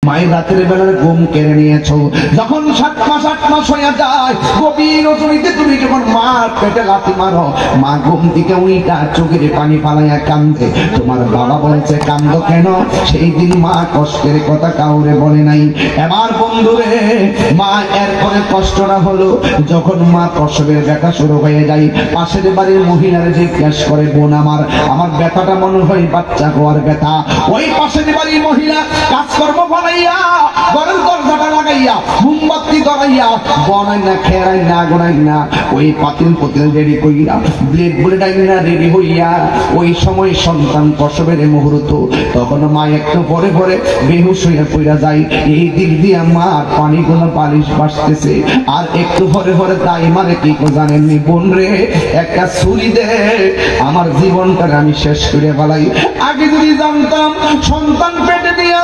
মায়ের রাতের বেলার ঘুম কেড়ে নিয়েছো। যখন 7 মাস হয়ে যায়, গভীর রজনীতে তুমি যখন মার পেটে লাথি মারো, মা ঘুম থেকে উইটা চোখের পানি পালাইয়া কান্দে। তোমার বাবা বলছে কান্দো কেন? সেই দিন মা কষ্টের কথা কাউরে বলে নাই। এবার বন্ধুরে, মা এরপরে কষ্টটা হলো যখন মা প্রসবের ব্যথা শুরু হয়ে যায়, পাশের বাড়ির মহিলারা জিজ্ঞাসা করে, বোন আমার ব্যথাটা মনে হয় বাচ্চা হওয়ার ব্যথা। ওই পাশের বাড়ির মহিলা কাজকর্ম বানাইয়া ঘরের দরজাটা লাগাইয়া মোমবাতি ধরাইয়া বনাই না খেরাই না গোনাই না ওই পাতিল রেডি কইরা ব্লেড না রেডি হইয়া ওই সময় সন্তান প্রসবের মুহূর্ত, তখন মা একটু পরে পরে বেহুশ হইয়া পড়া যায়। এই দিক দিয়ে মার পানিগুলো বালিশ বাসতেছে, আর একটু পরে পরে তাই মানে কি জানেননি বোন রে, একটা ছুরি দে আমার জীবনটা আমি শেষ করে ফেলাই। আগে যদি জানতাম সন্তান পেটে দিয়া